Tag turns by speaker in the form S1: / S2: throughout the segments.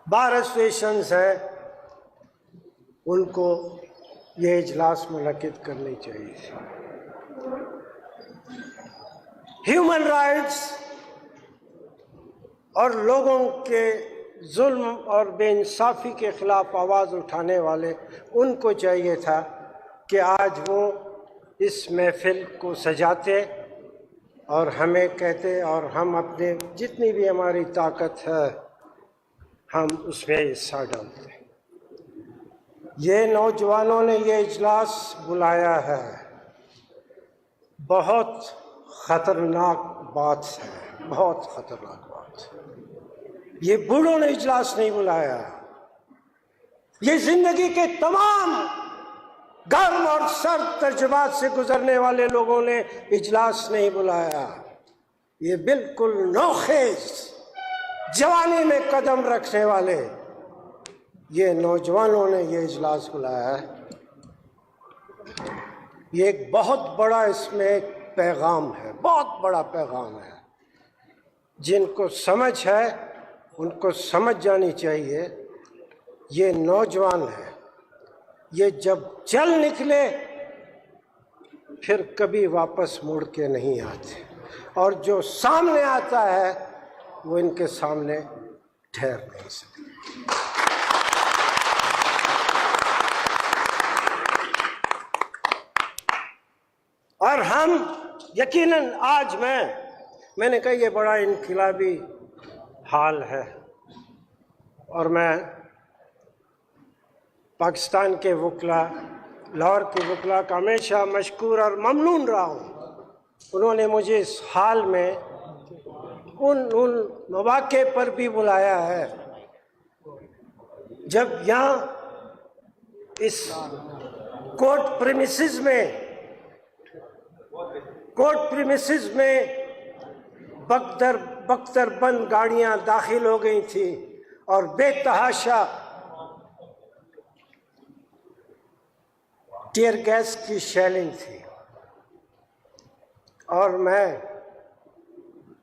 S1: बार associations हैं, उनको ये इजलास मुनक्किद करनी चाहिए। ह्यूमन राइट्स और लोगों के जुल्म और बेइंसाफ़ी के ख़िलाफ़ आवाज़ उठाने वाले, उनको चाहिए था कि आज वो इस महफ़िल को सजाते और हमें कहते और हम अपने जितनी भी हमारी ताकत है हम उसमें हिस्सा डालते। ये नौजवानों ने ये इजलास बुलाया है, बहुत ख़तरनाक बात है, बहुत ख़तरनाक बात है। ये बूढ़ों ने इजलास नहीं बुलाया, ये ज़िंदगी के तमाम गर्म और सर्द तजुर्बात से गुजरने वाले लोगों ने इजलास नहीं बुलाया। ये बिल्कुल नौखेज जवानी में कदम रखने वाले ये नौजवानों ने ये इजलास बुलाया है। ये एक बहुत बड़ा इसमें एक पैगाम है, बहुत बड़ा पैगाम है। जिनको समझ है उनको समझ जानी चाहिए। ये नौजवान है, ये जब चल निकले फिर कभी वापस मुड़ के नहीं आते, और जो सामने आता है वो इनके सामने ठहर नहीं सकते। और हम यकीनन आज मैंने कहा ये बड़ा इनकलाबी हाल है, और मैं पाकिस्तान के वकला, लाहौर के वकला का हमेशा मशकूर और ममनून रहा हूँ। उन्होंने मुझे इस हाल में उन मौके पर भी बुलाया है जब यहाँ इस कोर्ट प्रीमिसेस में बख्तरबंद गाड़ियाँ दाखिल हो गई थी और बेतहाशा टीयर गैस की शेलिंग थी, और मैं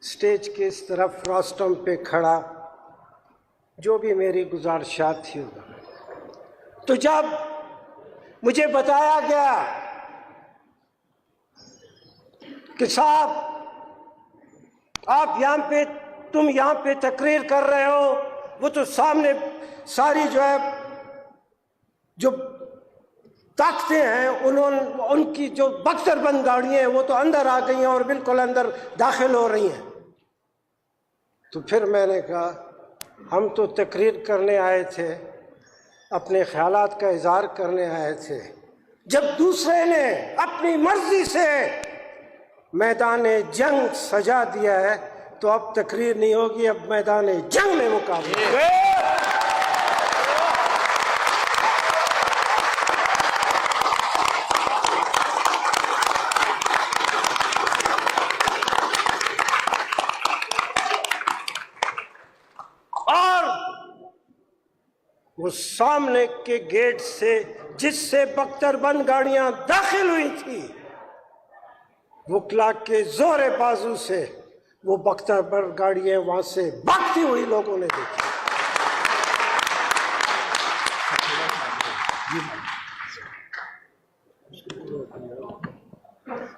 S1: स्टेज के इस तरफ फ्रॉस्टम पे खड़ा, जो भी मेरी गुजारिशात थी, तो जब मुझे बताया गया कि साहब आप तुम यहाँ पे तकरीर कर रहे हो, वो तो सामने सारी जो ताकतें हैं उनकी जो बख्तरबंद गाड़ियाँ हैं वो तो अंदर आ गई हैं और बिल्कुल अंदर दाखिल हो रही हैं। तो फिर मैंने कहा हम तो तकरीर करने आए थे, अपने ख्यालात का इज़हार करने आए थे। जब दूसरे ने अपनी मर्जी से मैदान जंग सजा दिया है तो अब तकरीर नहीं होगी, अब मैदान जंग में मुकाबला। वो सामने के गेट से जिससे बख्तरबंद गाड़ियां दाखिल हुई थी, वकला के जोरे बाजू से वो बख्तरबंद गाड़ियां वहां से भागती हुई लोगों ने देखी।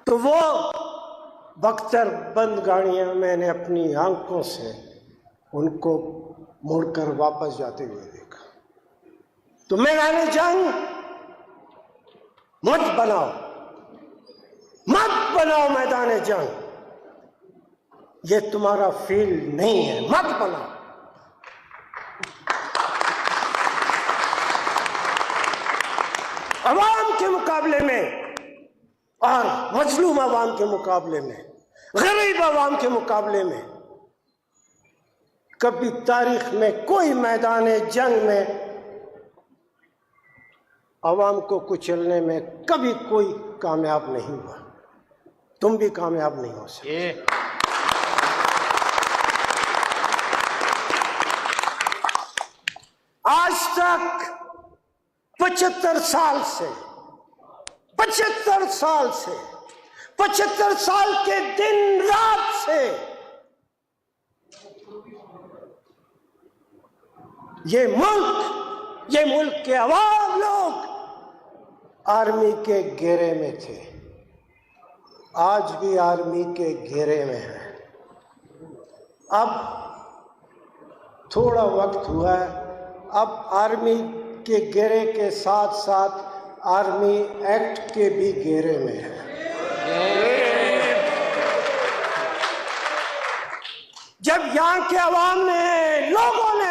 S1: तो वो बख्तरबंद गाड़ियां मैंने अपनी आंखों से उनको मुड़कर वापस जाते हुए देखा। तो मैदान जंग मत बनाओ मैदान जंग, ये तुम्हारा फील्ड नहीं है, मत बनाओ। अवाम के मुकाबले में और मजलूम अवाम के मुकाबले में, गरीब अवाम के मुकाबले में कभी तारीख में कोई मैदान जंग में अवाम को कुचलने में कभी कोई कामयाब नहीं हुआ। तुम भी कामयाब नहीं हो सकते। आज तक 75 साल के दिन रात से ये मुल्क के अवाम लोग आर्मी के घेरे में थे, आज भी आर्मी के घेरे में है। अब थोड़ा वक्त हुआ है, अब आर्मी के घेरे के साथ साथ आर्मी एक्ट के भी घेरे में है। जब यहाँ के अवाम ने, लोगों ने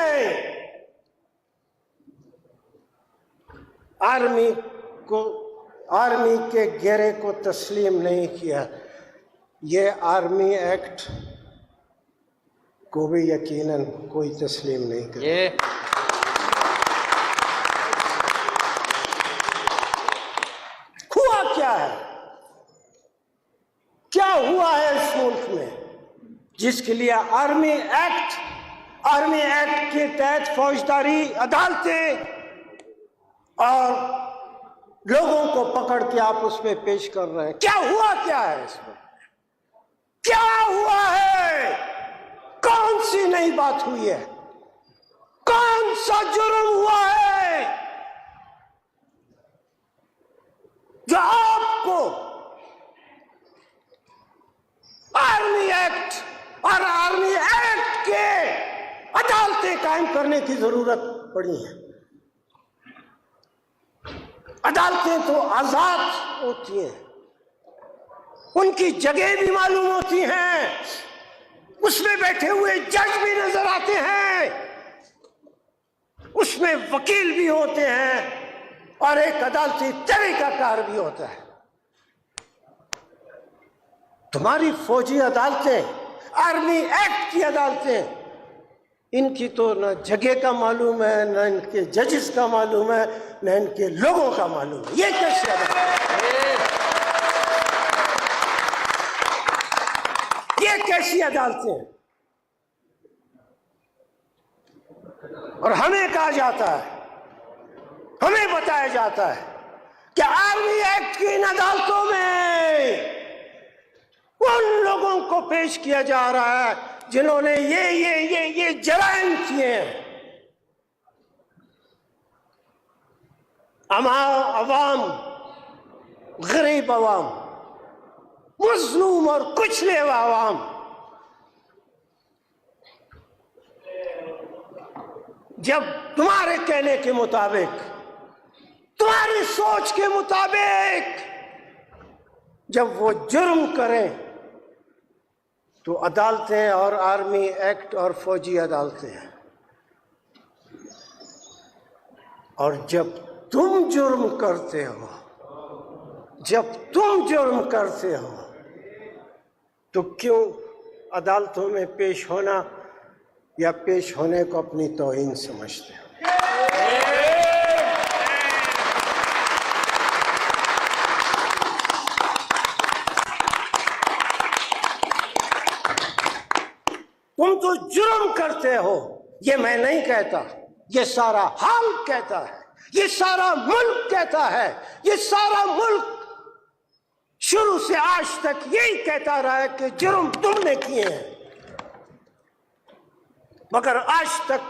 S1: आर्मी के घेरे को तस्लीम नहीं किया, ये आर्मी एक्ट को भी यकीनन कोई तस्लीम नहीं करे। हुआ क्या है, क्या हुआ है इस मुल्क में जिसके लिए आर्मी एक्ट के तहत फौजदारी अदालतें और लोगों को पकड़ के आप उसमें पेश कर रहे हैं? क्या हुआ, क्या है इसमें, क्या हुआ है? कौन सी नई बात हुई है? कौन सा जुर्म हुआ है जो आपको आर्मी एक्ट और आर्मी एक्ट के अदालतें कायम करने की जरूरत पड़ी है? अदालतें तो आजाद होती हैं, उनकी जगह भी मालूम होती हैं, उसमें बैठे हुए जज भी नजर आते हैं, उसमें वकील भी होते हैं और एक अदालती तरीकाकार भी होता है। तुम्हारी फौजी अदालतें, आर्मी एक्ट की अदालतें, इनकी तो न जगह का मालूम है, न इनके जजेस का मालूम है, न इनके लोगों का मालूम है। ये कैसे अदालत, ये कैसी अदालतें हैं? और हमें कहा जाता है, हमें बताया जाता है कि आर्मी एक्ट की इन अदालतों में उन लोगों को पेश किया जा रहा है जिन्होंने ये जराइम किए हैं। अवाम, गरीब अवाम, मजलूम और कुचले अवाम जब तुम्हारे कहने के मुताबिक, तुम्हारी सोच के मुताबिक जब वो जुर्म करें तो अदालतें और आर्मी एक्ट और फौजी अदालतें हैं, और जब तुम जुर्म करते हो, जब तुम जुर्म करते हो तो क्यों अदालतों में पेश होना या पेश होने को अपनी तौहीन समझते हो? तुम तो जुर्म करते हो, ये मैं नहीं कहता, ये सारा हाल कहता है, ये सारा मुल्क कहता है, ये सारा मुल्क शुरू से आज तक यही कहता रहा है कि जुर्म तुमने किए हैं, मगर आज तक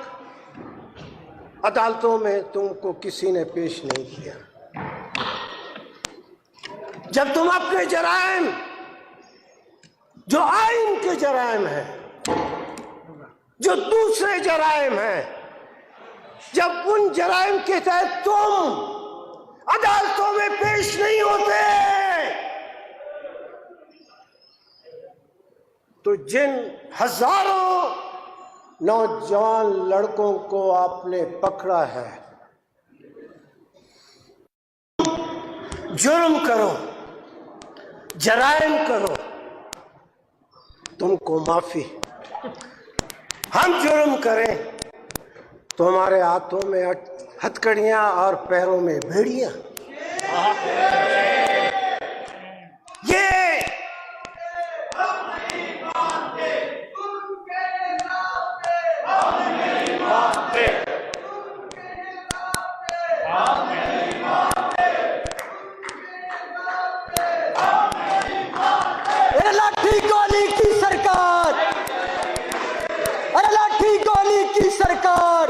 S1: अदालतों में तुमको किसी ने पेश नहीं किया। जब तुम अपने जराइम, जो आइन के जराइम हैं, जो दूसरे जराइम हैं, जब उन जराइम के तहत तुम अदालतों में पेश नहीं होते तो जिन हजारों नौजवान लड़कों को आपने पकड़ा है, जुर्म करो, जराइम करो, तुमको माफी। हम जुर्म करें तो हमारे हाथों में हथकड़ियां और पैरों में भेड़ियां। ये
S2: लाठी गोली की सरकार, अरे लाठी गोली की सरकार।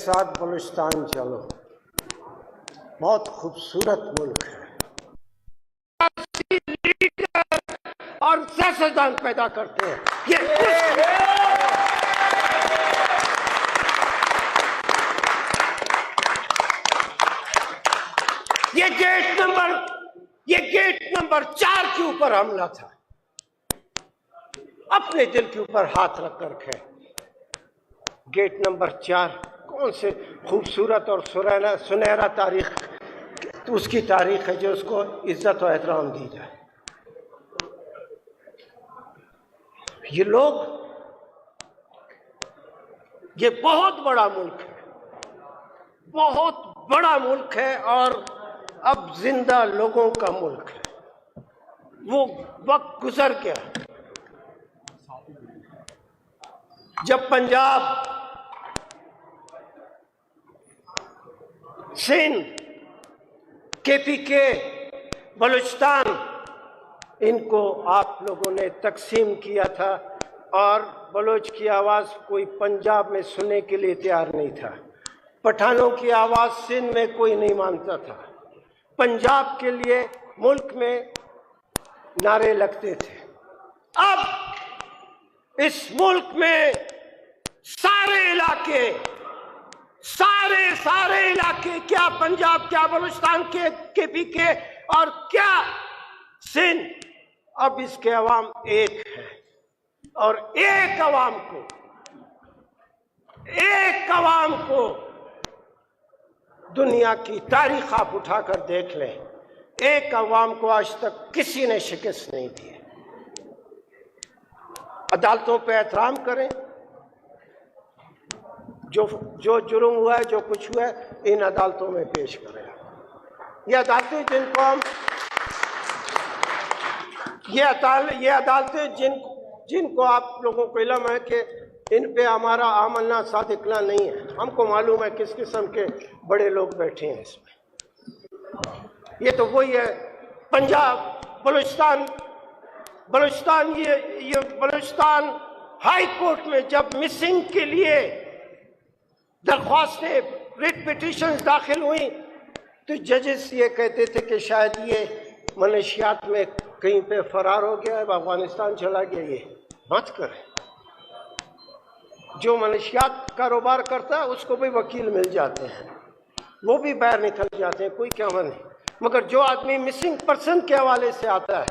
S1: साथ बलूचिस्तान चलो, बहुत खूबसूरत मुल्क है और सियासतदान पैदा करते हैं। ये गेट नंबर 4 के ऊपर हमला था। अपने दिल के ऊपर हाथ रख कर रखे। गेट नंबर 4 कौन से खूबसूरत और सुनहरा तारीख, तो उसकी तारीख है जो उसको इज्जत और एहतराम दी जाए। ये लोग, ये बहुत बड़ा मुल्क है, बहुत बड़ा मुल्क है और अब जिंदा लोगों का मुल्क है। वो वक्त गुजर गया जब पंजाब, सिंध, KPK, बलूचिस्तान, इनको आप लोगों ने तकसीम किया था और बलोच की आवाज़ कोई पंजाब में सुनने के लिए तैयार नहीं था। पठानों की आवाज़ सिंध में कोई नहीं मानता था। पंजाब के लिए मुल्क में नारे लगते थे। अब इस मुल्क में सारे इलाके, क्या पंजाब, क्या बलूचिस्तान के KPK और क्या सिंध, अब इसके अवाम एक है और एक अवाम को दुनिया की तारीख आप उठाकर देख लें, एक अवाम को आज तक किसी ने शिकस्त नहीं दी। अदालतों पे एहतराम करें। जो जुर्म हुआ है, जो कुछ हुआ है, इन अदालतों में पेश करें। ये अदालतें जिनको आप लोगों को इल्म है कि इन पे हमारा आमना सादिकना नहीं है। हमको मालूम है किस किस्म के बड़े लोग बैठे हैं इसमें। ये तो वही है पंजाब, बलूचिस्तान, ये बलूचिस्तान हाई कोर्ट में जब मिसिंग के लिए दरख्वास्तें, रिट पिटीशंस दाखिल हुई तो जजेस ये कहते थे कि शायद ये मनशियात में कहीं पे फरार हो गया है, अफगानिस्तान चला गया। ये मत करें। जो मनशियात कारोबार करता है उसको भी वकील मिल जाते हैं, वो भी बाहर निकल जाते हैं, कोई क्या नहीं। मगर जो आदमी मिसिंग पर्सन के हवाले से आता है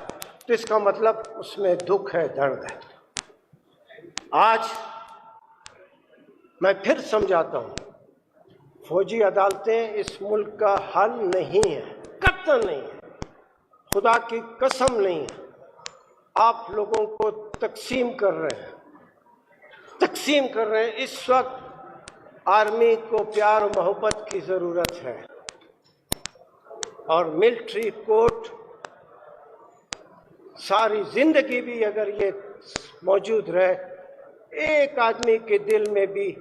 S1: तो इसका मतलब उसमें दुख है, दर्द है। आज मैं फिर समझाता हूं, फौजी अदालतें इस मुल्क का हल नहीं है, कतई नहीं है, खुदा की कसम नहीं है। आप लोगों को तकसीम कर रहे हैं। इस वक्त आर्मी को प्यार और मोहब्बत की ज़रूरत है और मिलिट्री कोर्ट सारी जिंदगी भी अगर ये मौजूद रहे, एक आदमी के दिल में भी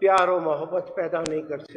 S1: प्यार और मोहब्बत पैदा नहीं कर सकती।